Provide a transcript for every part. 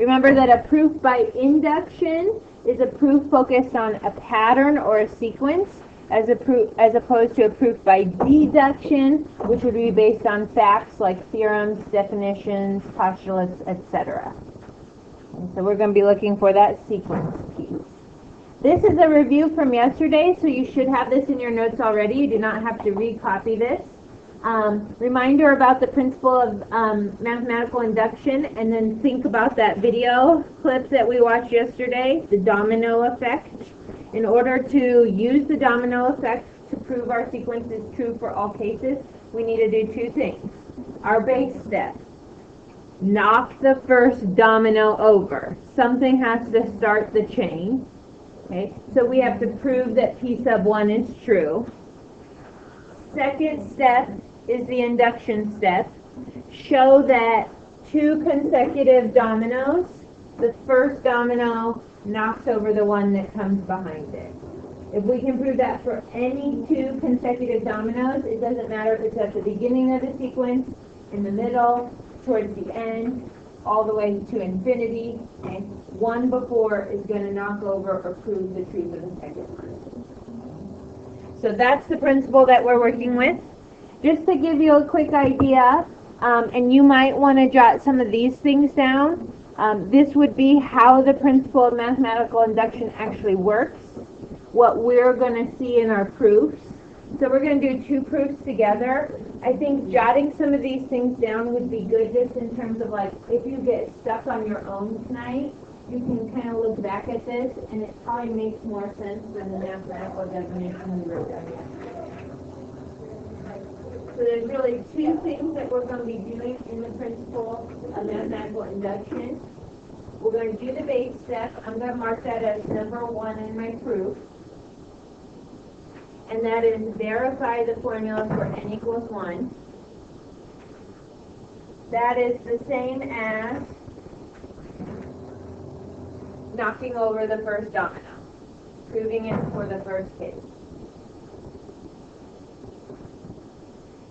Remember that a proof by induction is a proof focused on a pattern or a sequence, as opposed to a proof by deduction, which would be based on facts like theorems, definitions, postulates, etc. And so we're going to be looking for that sequence piece. This is a review from yesterday, so you should have this in your notes already. You do not have to recopy this. Reminder about the principle of mathematical induction, and then think about that video clip that we watched yesterday, the domino effect. In order to use the domino effect to prove our sequence is true for all cases, we need to do two things. Our base step, knock the first domino over. Something has to start the chain. Okay, so we have to prove that P sub 1 is true. Second step is the induction step. Show that two consecutive dominoes, the first domino knocks over the one that comes behind it. If we can prove that for any two consecutive dominoes, it doesn't matter if it's at the beginning of the sequence, in the middle, towards the end, all the way to infinity, and one before is going to knock over or prove the truth of the second one. So that's the principle that we're working with. Just to give you a quick idea, and you might want to jot some of these things down, this would be how the principle of mathematical induction actually works, what we're going to see in our proofs. So we're going to do two proofs together. I think jotting some of these things down would be good, just in terms of like, if you get stuck on your own tonight, you can kind of look back at this, and it probably makes more sense than the mathematical definition we wrote down. So there's really two things that we're going to be doing in the principle of mathematical induction. We're going to do the base step. I'm going to mark that as number 1 in my proof. And that is verify the formula for n equals 1. That is the same as knocking over the first domino, proving it for the first case.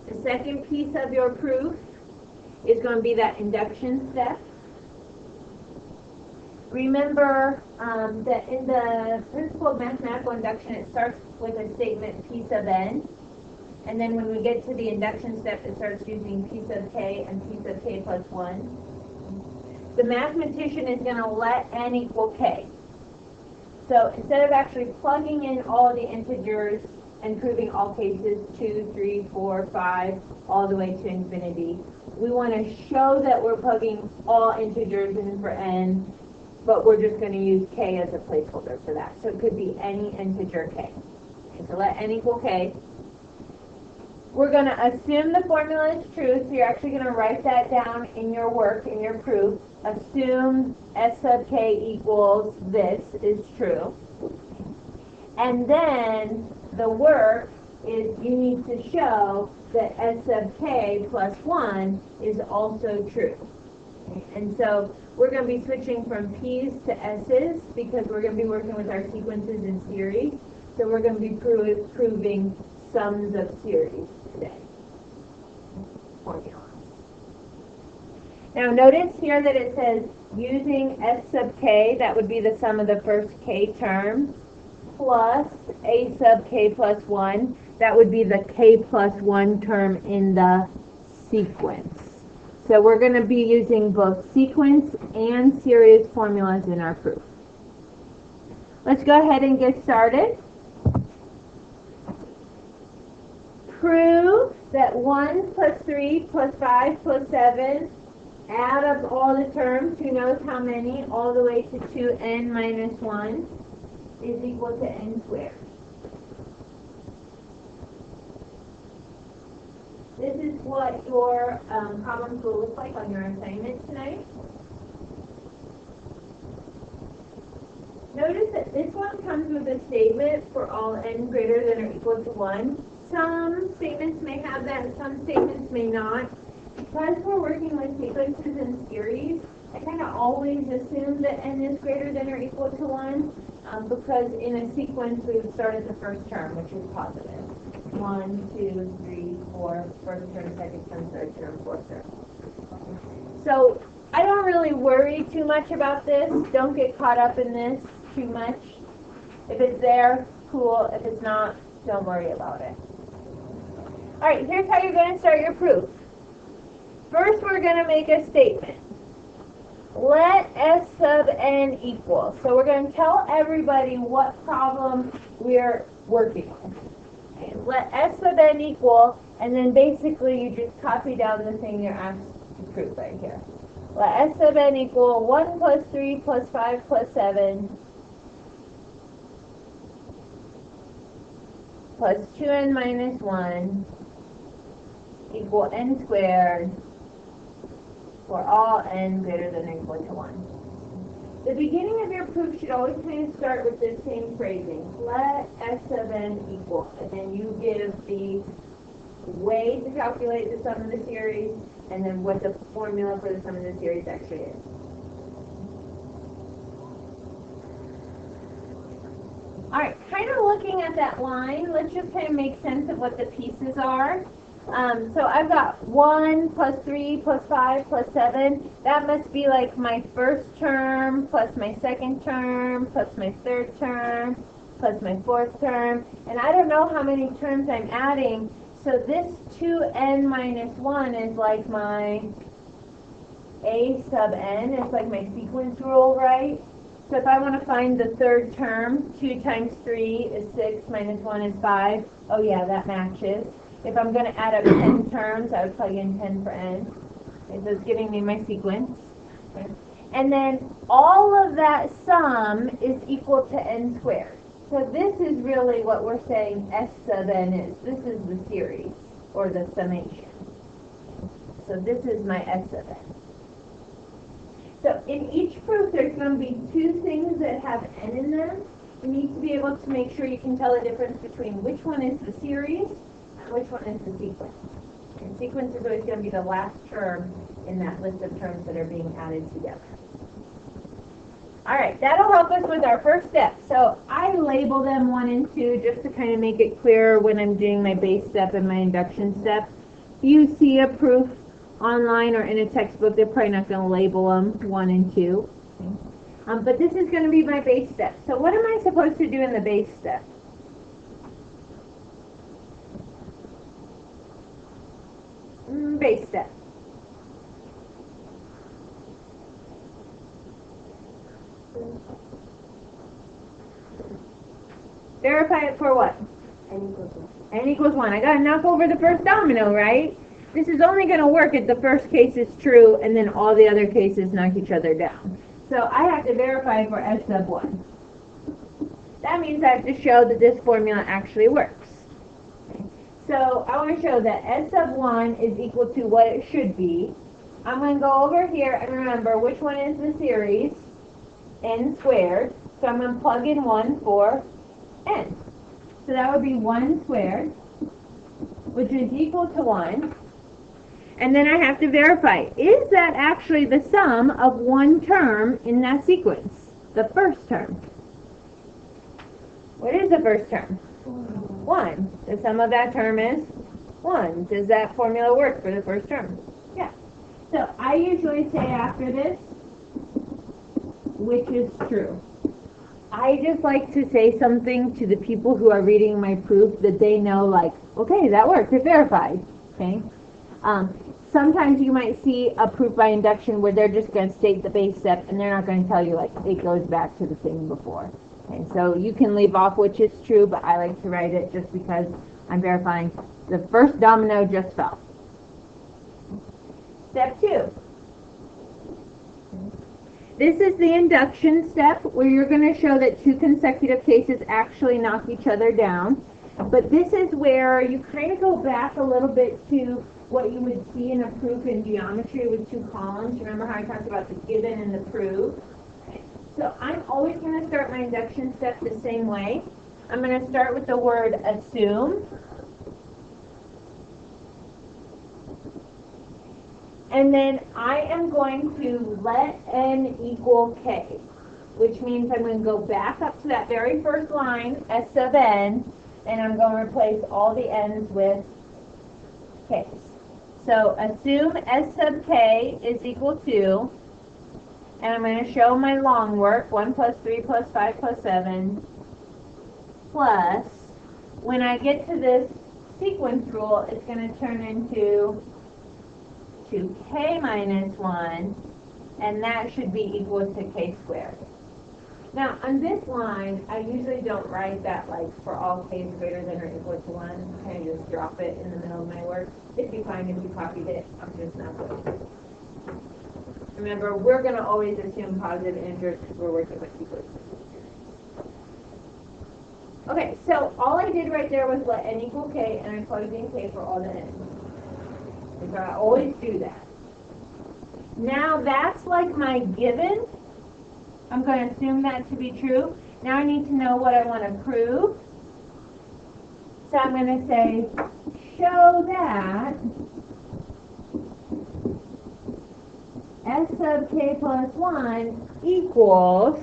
The second piece of your proof is going to be that induction step. Remember that in the principle of mathematical induction, it starts with a statement P sub n, and then when we get to the induction step, it starts using P sub k and P sub k plus 1. The mathematician is going to let n equal k. So instead of actually plugging in all the integers and proving all cases 2, 3, 4, 5, all the way to infinity, we want to show that we're plugging all integers in for n, but we're just going to use k as a placeholder for that. So it could be any integer k. Okay, so let n equal k. We're going to assume the formula is true, so you're actually going to write that down in your work, in your proof. Assume s sub k equals this is true. And then the work is you need to show that s sub k plus 1 is also true. Okay, and so we're going to be switching from p's to s's because we're going to be working with our sequences in series. So we're going to be proving sums of series today. Formula. Now notice here that it says using s sub k, that would be the sum of the first k terms, plus a sub k plus 1, that would be the k plus 1 term in the sequence. So we're going to be using both sequence and series formulas in our proof. Let's go ahead and get started. Prove that 1 plus 3 plus 5 plus 7, add up all the terms, who knows how many, all the way to 2n minus 1 is equal to n squared. This is what your problems will look like on your assignment tonight. Notice that this one comes with a statement for all n greater than or equal to 1. Some statements may have that, some statements may not. Because we're working with sequences and series, I kind of always assume that n is greater than or equal to 1, because in a sequence we would start at the first term, which is positive. 1, 2, 3, 4, first term, second term, third term, fourth term. So I don't really worry too much about this. Don't get caught up in this too much. If it's there, cool. If it's not, don't worry about it. All right, here's how you're going to start your proof. First, we're going to make a statement. Let S sub n equal. So we're going to tell everybody what problem we're working on. Okay, let S sub n equal, and then basically you just copy down the thing you're asked to prove right here. Let S sub n equal 1 plus 3 plus 5 plus 7 plus 2n minus 1 equal n squared for all n greater than or equal to 1. The beginning of your proof should always kind of start with this same phrasing. Let S sub n equal. And then you give the way to calculate the sum of the series and then what the formula for the sum of the series actually is. Alright, kind of looking at that line, let's just kind of make sense of what the pieces are. So I've got 1 plus 3 plus 5 plus 7. That must be like my first term plus my second term plus my third term plus my fourth term. And I don't know how many terms I'm adding. So this 2n minus 1 is like my a sub n. It's like my sequence rule, right? So if I want to find the third term, 2 times 3 is 6 minus 1 is 5. Oh yeah, that matches. If I'm going to add up 10 terms, I would plug in 10 for n. Okay, so it's giving me my sequence. Okay. And then all of that sum is equal to n squared. So this is really what we're saying S sub n is. This is the series, or the summation. So this is my S sub n. So in each proof, there's going to be two things that have n in them. You need to be able to make sure you can tell the difference between which one is the series and which one is the sequence. And sequence is always going to be the last term in that list of terms that are being added together. All right, that'll help us with our first step. So I label them 1 and 2 just to kind of make it clearer when I'm doing my base step and my induction step. If you see a proof online or in a textbook, they're probably not going to label them 1 and 2. Okay. But this is going to be my base step. So what am I supposed to do in the base step? Base step. Verify it for what? N equals 1. N equals 1. I got to knock over the first domino, right? This is only going to work if the first case is true and then all the other cases knock each other down. So I have to verify for S sub 1. That means I have to show that this formula actually works. Okay. So I want to show that S sub 1 is equal to what it should be. I'm going to go over here and remember which one is the series, n squared. So I'm going to plug in 1 for n. So that would be 1 squared, which is equal to 1. And then I have to verify, is that actually the sum of one term in that sequence? The first term. What is the first term? 1. The sum of that term is 1. Does that formula work for the first term? Yeah. So I usually say after this, which is true. I just like to say something to the people who are reading my proof that they know, like, okay, that worked, it verified. Okay. Sometimes you might see a proof by induction where they're just going to state the base step and they're not going to tell you, like, it goes back to the thing before. Okay, so you can leave off which is true, but I like to write it just because I'm verifying the first domino just fell. Step 2. This is the induction step where you're going to show that two consecutive cases actually knock each other down. But this is where you kind of go back a little bit to what you would see in a proof in geometry with two columns. Remember how I talked about the given and the proof? Okay. So I'm always going to start my induction step the same way. I'm going to start with the word assume. And then I am going to let n equal k, which means I'm going to go back up to that very first line, S sub n, and I'm going to replace all the n's with k's. So assume S sub k is equal to And I'm going to show my long work, 1 plus 3 plus 5 plus 7, plus, when I get to this sequence rule, it's going to turn into 2k minus 1, and that should be equal to k squared. Now, on this line, I usually don't write that like for all k is greater than or equal to 1. I kind of just drop it in the middle of my work. It'd be fine if you copied it. I'm just not going to. Remember, we're going to always assume positive integers because we're working with sequences. Okay, so all I did right there was let n equal k, and I plugged in k for all the n. So I always do that. Now that's like my given. I'm going to assume that to be true. Now I need to know what I want to prove. So I'm going to say, show that s sub k plus 1 equals,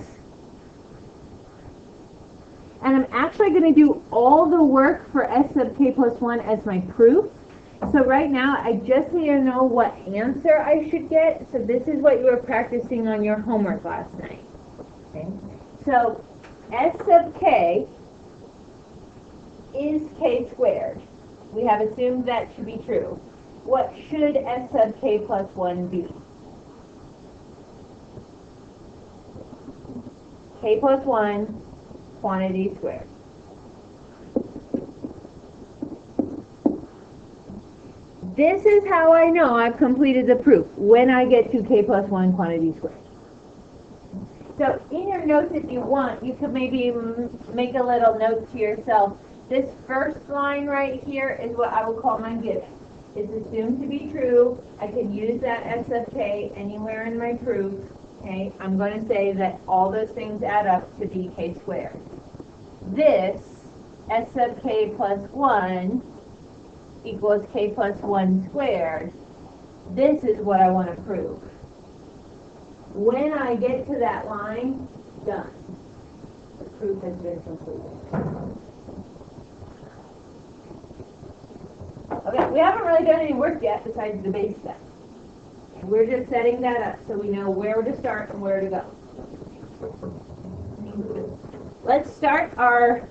and I'm actually going to do all the work for s sub k plus 1 as my proof. So right now, I just need to know what answer I should get. So this is what you were practicing on your homework last night. Okay. So s sub k is k squared. We have assumed that to be true. What should s sub k plus 1 be? K plus 1 quantity squared. This is how I know I've completed the proof, when I get to k plus 1 quantity squared. So in your notes, if you want, you could maybe make a little note to yourself. This first line right here is what I would call my given. It's assumed to be true. I can use that s sub k anywhere in my proof. Okay, I'm going to say that all those things add up to be k squared. This s sub k plus 1 equals k plus 1 squared. This is what I want to prove. When I get to that line, done. The proof has been completed. Okay, we haven't really done any work yet besides the base step. We're just setting that up so we know where to start and where to go. Let's start our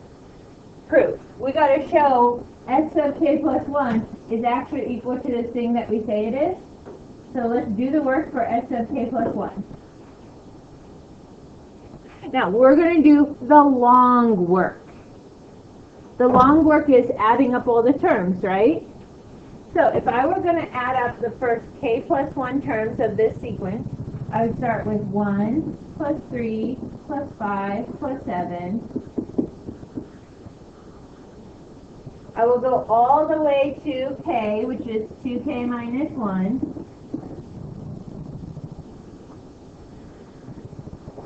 proof. We got to show s sub k plus 1 is actually equal to this thing that we say it is. So let's do the work for s sub k plus 1. Now we're going to do the long work. The long work is adding up all the terms, right? So if I were going to add up the first k plus 1 terms of this sequence, I would start with 1 plus 3 plus 5 plus 7. I will go all the way to k, which is 2k minus 1.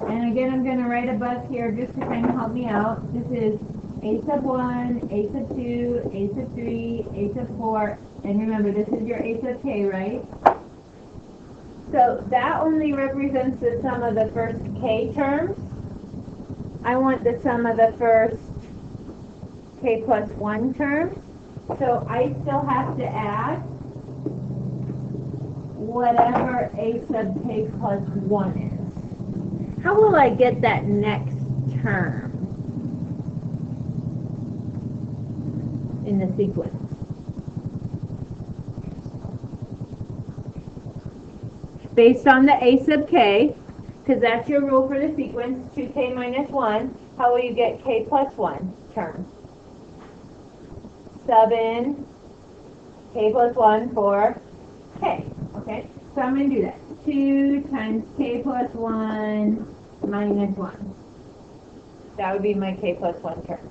And again, I'm going to write above here just to kind of help me out. This is a sub 1, a sub 2, a sub 3, a sub 4. And remember, this is your a sub k, right? So that only represents the sum of the first k terms. I want the sum of the first k plus 1 terms. So I still have to add whatever a sub k plus 1 is. How will I get that next term in the sequence? Based on the a sub k, because that's your rule for the sequence, 2k minus 1, how will you get k plus 1 term? Sub in k plus 1 for k. Okay, so I'm going to do that. 2 times k plus 1 minus 1. That would be my k plus 1 term.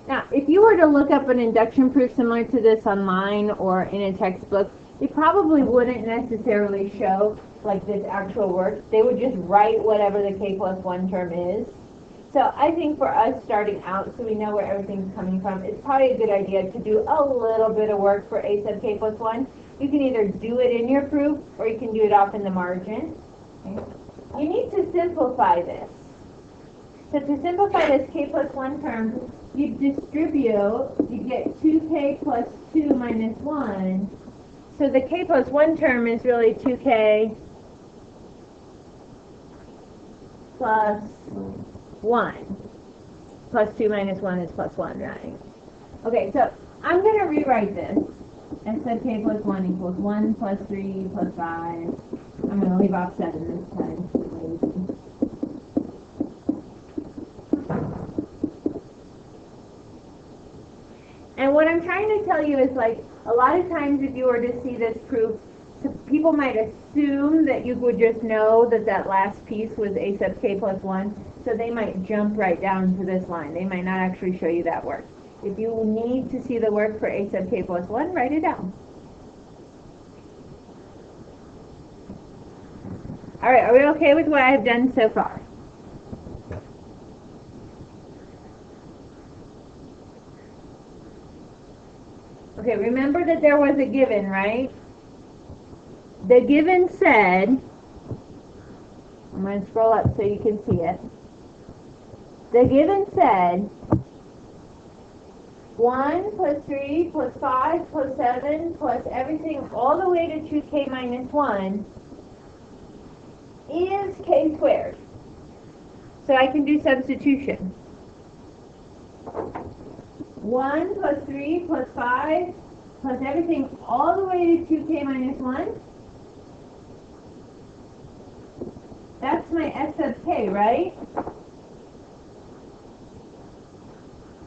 Now, if you were to look up an induction proof similar to this online or in a textbook, it probably wouldn't necessarily show like this actual work. They would just write whatever the k plus 1 term is. So I think for us starting out, so we know where everything's coming from, it's probably a good idea to do a little bit of work for a sub k plus 1. You can either do it in your proof or you can do it off in the margin. Okay. You need to simplify this. So to simplify this k plus 1 term, you distribute, you get 2k plus 2 minus 1 So the k plus 1 term is really 2k plus 1. Plus 2 minus 1 is plus 1, right? Okay, so I'm going to rewrite this. S sub k plus 1 equals 1 plus 3 plus 5. I'm going to leave off 7 this time. And what I'm trying to tell you is, like, a lot of times if you were to see this proof, people might assume that you would just know that that last piece was a sub k plus 1, so they might jump right down to this line. They might not actually show you that work. If you need to see the work for a sub k plus 1, write it down. All right, are we okay with what I've done so far? Okay, remember that there was a given, right? The given said, I'm going to scroll up so you can see it. The given said 1 plus 3 plus 5 plus 7 plus everything all the way to 2k minus 1 is k squared. So I can do substitution. 1 plus 3 plus 5 plus everything all the way to 2k minus 1. That's my s sub k, right?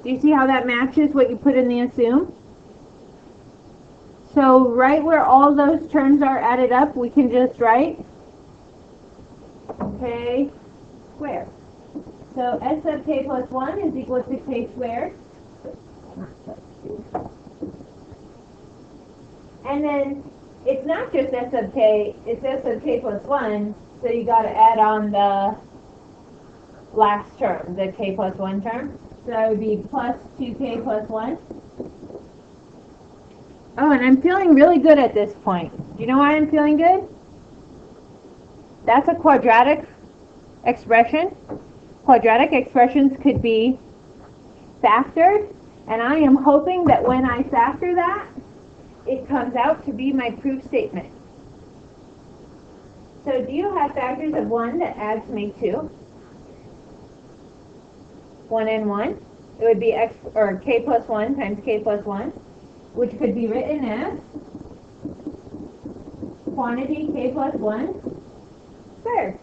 Do you see how that matches what you put in the assume? So right where all those terms are added up, we can just write k squared. So s sub k plus 1 is equal to k squared. And then it's not just s sub k, it's s sub k plus 1, so you got to add on the last term, the k plus 1 term. So that would be plus 2k plus 1. Oh, and I'm feeling really good at this point. Do you know why I'm feeling good? That's a quadratic expression. Quadratic expressions could be factored, and I am hoping that when I factor that, it comes out to be my proof statement. So do you have factors of 1 that add to make 2? 1 and 1. It would be x or k plus 1 times k plus 1, which could be written as quantity k plus 1 squared.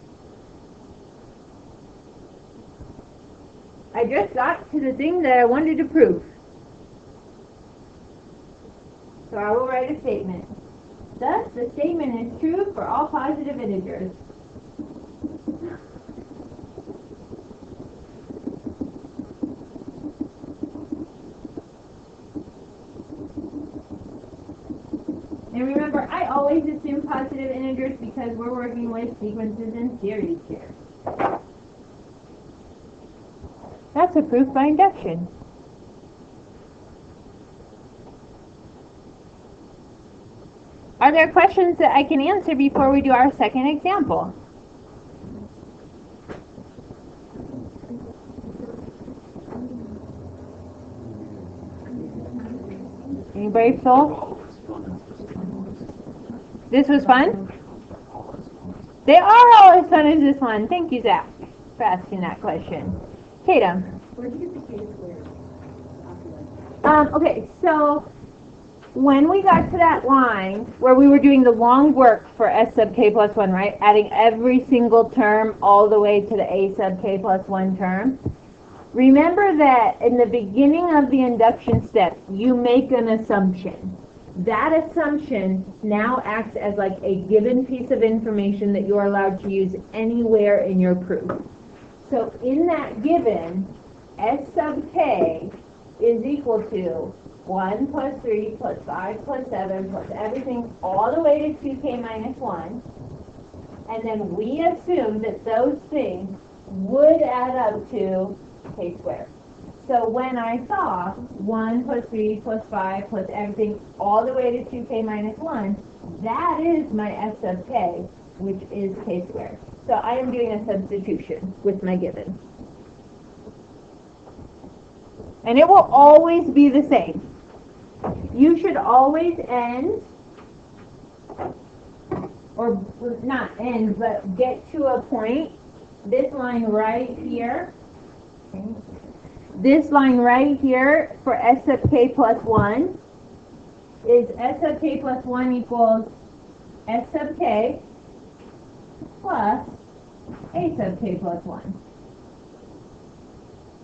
I just got to the thing that I wanted to prove. So I will write a statement. Thus, the statement is true for all positive integers. And remember, I always assume positive integers because we're working with sequences and series here. That's a proof by induction. Are there questions that I can answer before we do our second example? Anybody still? This was fun? They are all as fun as this one. Thank you, Zach, for asking that question. Tatum. Where did you get the k squared? Okay, so when we got to that line where we were doing the long work for s sub k plus 1, right? Adding every single term all the way to the a sub k plus 1 term. Remember that in the beginning of the induction step, you make an assumption. That assumption now acts as like a given piece of information that you're allowed to use anywhere in your proof. So in that given, s sub k is equal to 1 plus 3 plus 5 plus 7 plus everything all the way to 2k minus 1. And then we assume that those things would add up to k squared. So when I saw 1 plus 3 plus 5 plus everything all the way to 2k minus 1, that is my s sub k, which is k squared. So I am doing a substitution with my given. And it will always be the same. You should always end or not end, but get to a point, this line right here, okay, this line right here for S sub k plus 1 is S sub k plus 1 equals S sub k plus A sub k plus 1.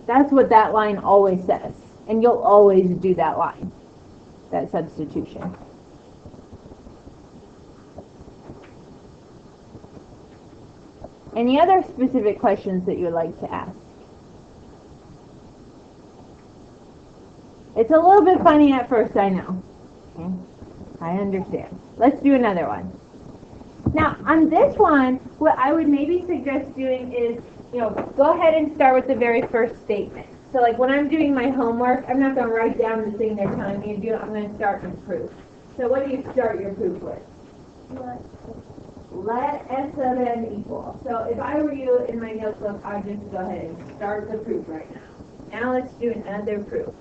That's what that line always says. And you'll always do that line, that substitution. Any other specific questions that you would like to ask? It's a little bit funny at first, I know. Okay. I understand. Let's do another one. Now, on this one, what I would maybe suggest doing is, go ahead and start with the very first statement. So, like, when I'm doing my homework, I'm not going to write down the thing they're telling me to do. I'm going to start with proof. So, what do you start your proof with? Let S sub n equal. So, if I were you in my notebook, I'd just go ahead and start the proof right now. Now, let's do another proof.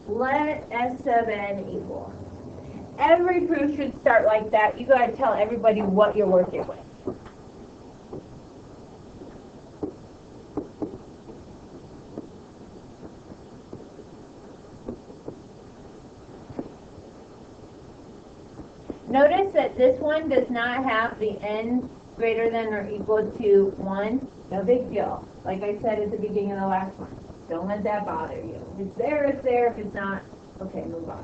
Let S sub n equal. Every proof should start like that. You got to tell everybody what you're working with. Notice that this one does not have the n greater than or equal to 1. No big deal. Like I said at the beginning of the last one. Don't let that bother you. If it's there, it's there. If it's not, okay, move on.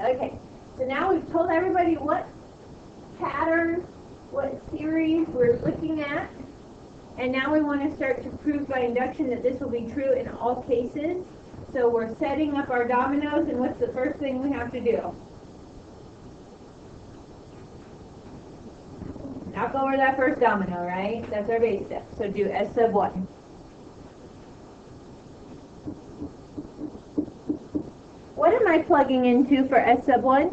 Okay, so now we've told everybody what pattern, what series we're looking at. And now we want to start to prove by induction that this will be true in all cases. So we're setting up our dominoes, and what's the first thing we have to do? Knock over that first domino, right? That's our base step. So do S sub 1. What am I plugging into for S sub 1?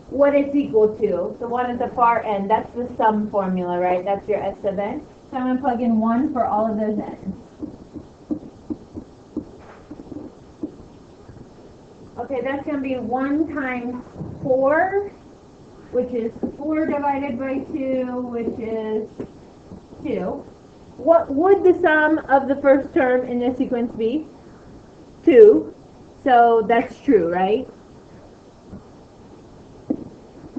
What it's equal to. The one at the far end. That's the sum formula, right? That's your S sub n. So I'm going to plug in 1 for all of those n's. Okay, that's going to be 1 times 4, which is 4 divided by 2, which is 2. What would the sum of the first term in this sequence be? 2. So that's true, right?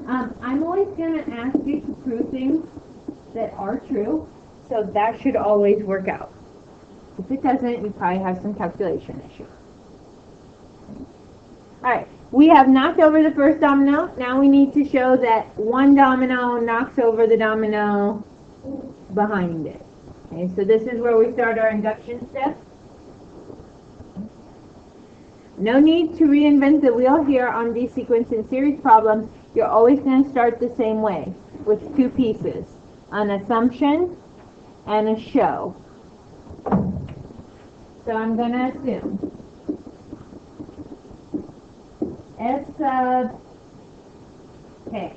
I'm always going to ask you to prove things that are true, so that should always work out. If it doesn't, you probably have some calculation issue. Alright, we have knocked over the first domino. Now we need to show that one domino knocks over the domino behind it. Okay, so this is where we start our induction step. No need to reinvent the wheel here on these sequence and series problems. You're always going to start the same way, with 2 pieces, an assumption and a show. So I'm going to assume S sub k.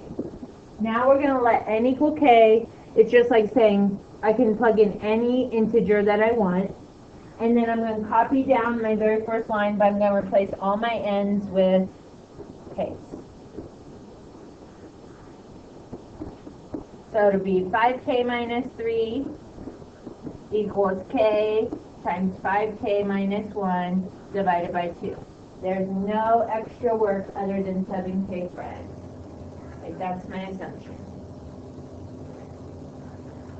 Now we're going to let n equal k. It's just like saying I can plug in any integer that I want. And then I'm going to copy down my very first line, but I'm going to replace all my n's with k's. So it'll be 5k minus 3 equals k times 5k minus 1 divided by 2. There's no extra work other than subbing k for n. Like, that's my assumption.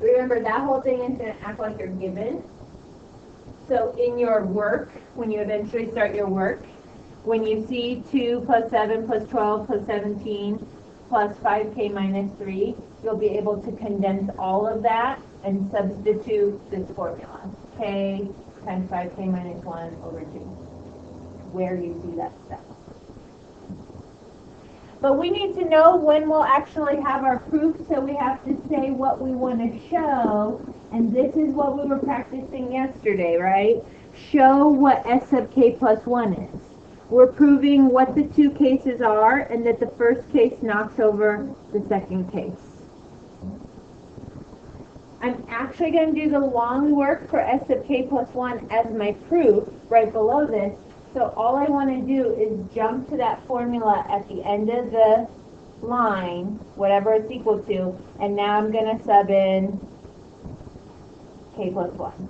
Remember, that whole thing is going to act like you're given. So in your work, when you eventually start your work, when you see 2 plus 7 plus 12 plus 17 plus 5k minus 3, you'll be able to condense all of that and substitute this formula. K times 5k minus 1 over 2. Where you see that step. But we need to know when we'll actually have our proof, so we have to say what we want to show, and this is what we were practicing yesterday, right? Show what S sub k plus 1 is. We're proving what the 2 cases are, and that the first case knocks over the second case. I'm actually going to do the long work for S sub k plus 1 as my proof right below this, So all I want to do is jump to that formula at the end of the line, whatever it's equal to, and now I'm going to sub in k plus 1.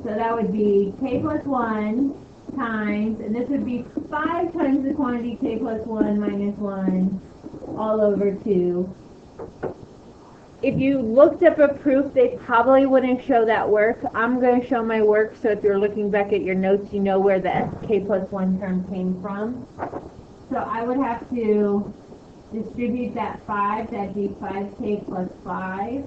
So that would be k plus 1 times, and this would be 5 times the quantity k plus 1 minus 1 all over 2. If you looked up a proof, they probably wouldn't show that work. I'm going to show my work, so if you're looking back at your notes, you know where the k plus 1 term came from. So I would have to distribute that 5, that'd be 5k plus 5.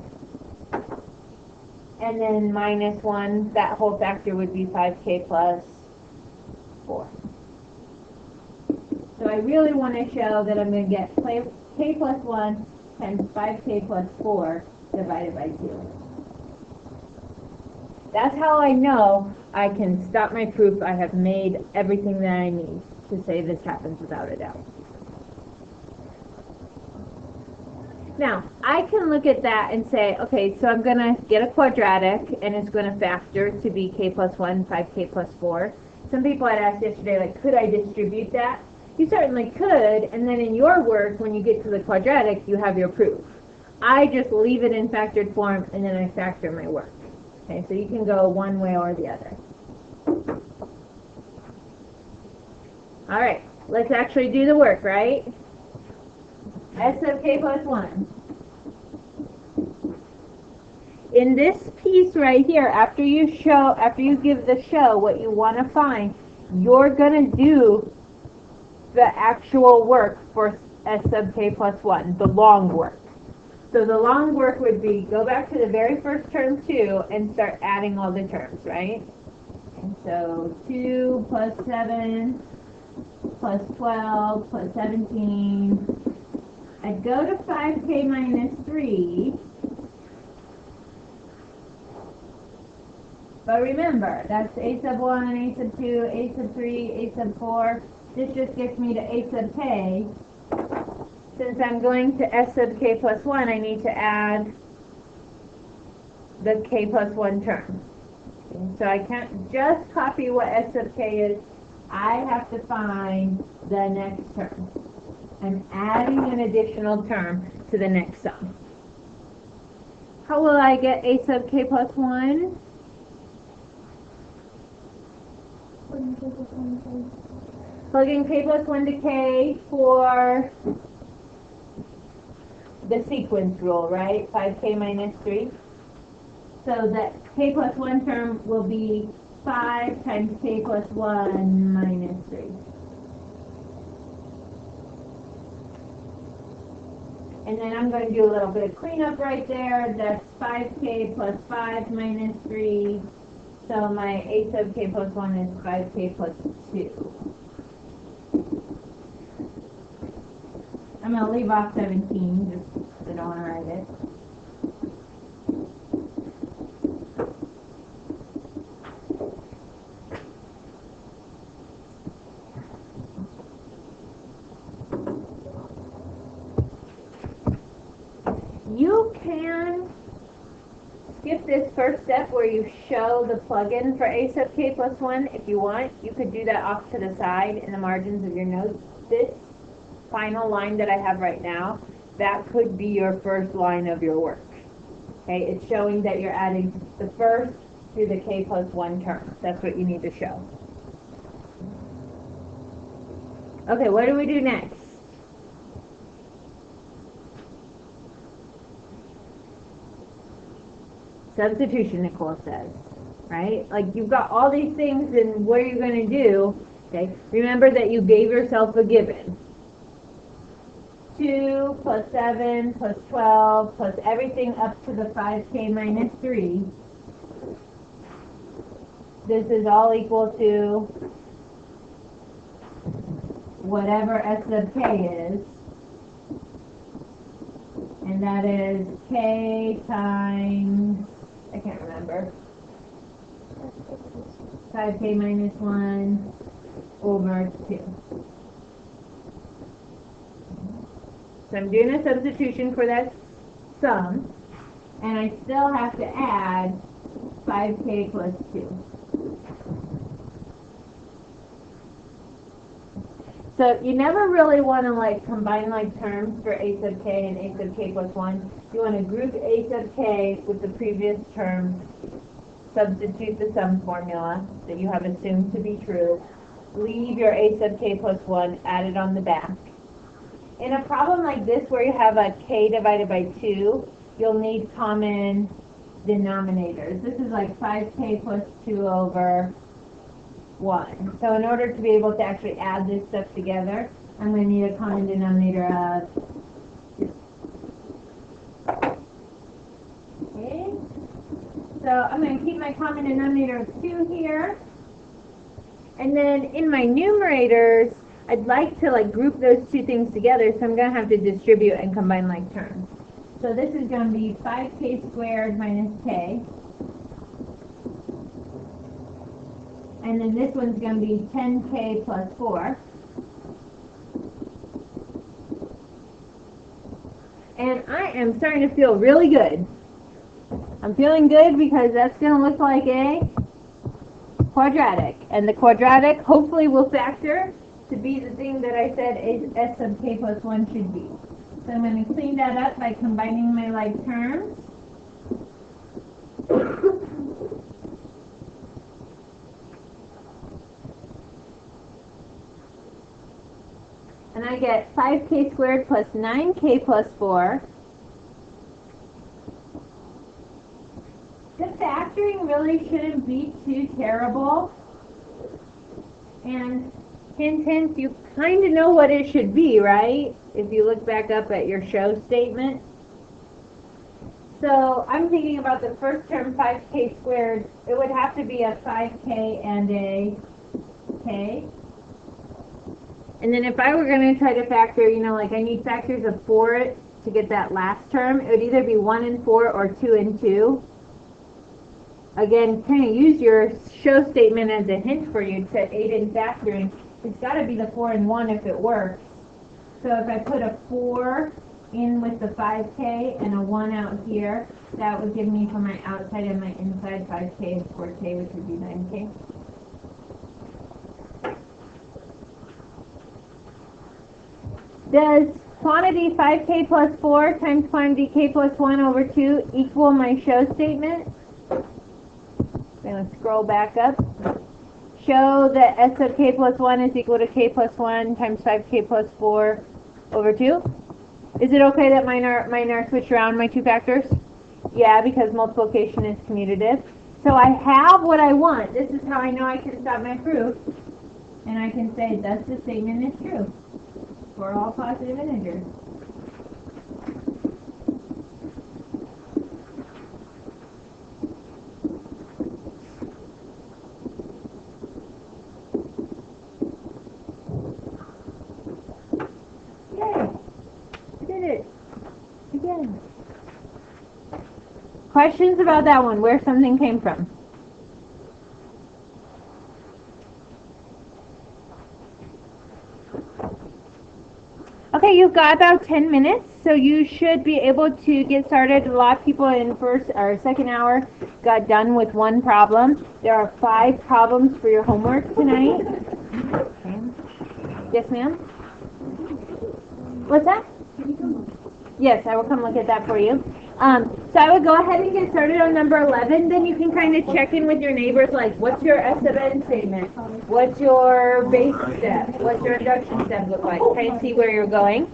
And then minus 1, that whole factor would be 5k plus 4. So I really want to show that I'm going to get k plus 1 times 5k plus 4 divided by 2. That's how I know I can stop my proof. I have made everything that I need to say this happens without a doubt. Now, I can look at that and say, okay, so I'm going to get a quadratic, and it's going to factor to be k plus 1, 5k plus 4. Some people had asked yesterday, like, could I distribute that? You certainly could, and then in your work, when you get to the quadratic, you have your proof. I just leave it in factored form, and then I factor my work. Okay, so you can go one way or the other. All right, let's actually do the work, right? S of k plus 1. In this piece right here, after you give the show what you want to find, you're going to do the actual work for S sub k plus 1, the long work. So the long work would be, go back to the very first term 2 and start adding all the terms, right? And so 2 plus 7 plus 12 plus 17. I'd go to 5k minus 3. But remember, that's a sub 1, a sub 2, a sub 3, a sub 4. This just gets me to a sub k. Since I'm going to s sub k plus 1, I need to add the k plus 1 term. Okay, so I can't just copy what s sub k is. I have to find the next term. I'm adding an additional term to the next sum. How will I get a sub k plus 1? Plugging k plus 1 to k for the sequence rule, right? 5k minus 3. So that k plus 1 term will be 5 times k plus 1 minus 3. And then I'm going to do a little bit of cleanup right there. That's 5k plus 5 minus 3. So my a sub k plus 1 is 5k plus 2. I'm going to leave off 17 just because I don't want to write it. You can skip this first step where you show the plugin for a sub k plus 1 if you want. You could do that off to the side in the margins of your notes. This final line that I have right now, that could be your first line of your work. Okay, it's showing that you're adding the first to the k plus 1 term. That's what you need to show. Okay, what do we do next? Substitution, Nicole says, right? Like you've got all these things, and what are you going to do? Okay, remember that you gave yourself a given. 2 plus 7 plus 12 plus everything up to the 5k minus 3. This is all equal to whatever s sub k is. And that is k times, I can't remember, 5k minus 1 over 2. So I'm doing a substitution for that sum, and I still have to add 5k plus 2. So you never really want to like combine like terms for a sub k and a sub k plus 1. You want to group a sub k with the previous term, substitute the sum formula that you have assumed to be true, leave your a sub k plus 1, add it on the back. In a problem like this where you have a k divided by 2, you'll need common denominators. This is like 5k plus 2 over 1. So in order to be able to actually add this stuff together, I'm going to need a common denominator of 2. Okay. So I'm going to keep my common denominator of 2 here. And then in my numerators, I'd like to like group those two things together, so I'm going to have to distribute and combine like terms. So this is going to be 5k squared minus k. And then this one's going to be 10k plus 4. And I am starting to feel really good. I'm feeling good because that's going to look like a quadratic. And the quadratic hopefully will factor to be the thing that I said s sub k plus 1 should be. So I'm going to clean that up by combining my like terms. And I get 5k squared plus 9k plus 4. The factoring really shouldn't be too terrible. And hint, hint, you kind of know what it should be, right? If you look back up at your show statement. So I'm thinking about the first term, 5k squared. It would have to be a 5k and a k. And then if I were going to try to factor, you know, like I need factors of 4 to get that last term, it would either be 1 and 4 or 2 and 2. Again, kind of use your show statement as a hint for you to aid in factoring. It's got to be the 4 and 1 if it works. So if I put a 4 in with the 5k and a 1 out here, that would give me for my outside and my inside 5k and 4k, which would be 9k. Does quantity 5k plus 4 times quantity k plus 1 over 2 equal my show statement? I'm going to scroll back up. Show that s of k plus 1 is equal to k plus 1 times 5k plus 4 over 2. Is it okay that mine are switched around, my two factors? Yeah, because multiplication is commutative. So I have what I want. This is how I know I can stop my proof. And I can say, thus the statement is true for all positive integers. Yay! I did it. Again. Questions about that one, where something came from? Okay, you've got about 10 minutes, so you should be able to get started. A lot of people in first or second hour got done with one problem. There are 5 problems for your homework tonight. Okay. Yes, ma'am? What's that? Yes, I will come look at that for you. So I would go ahead and get started on number 11. Then you can kind of check in with your neighbors, like what's your S of N statement? What's your base step? What's your induction step look like? Kind of see where you're going.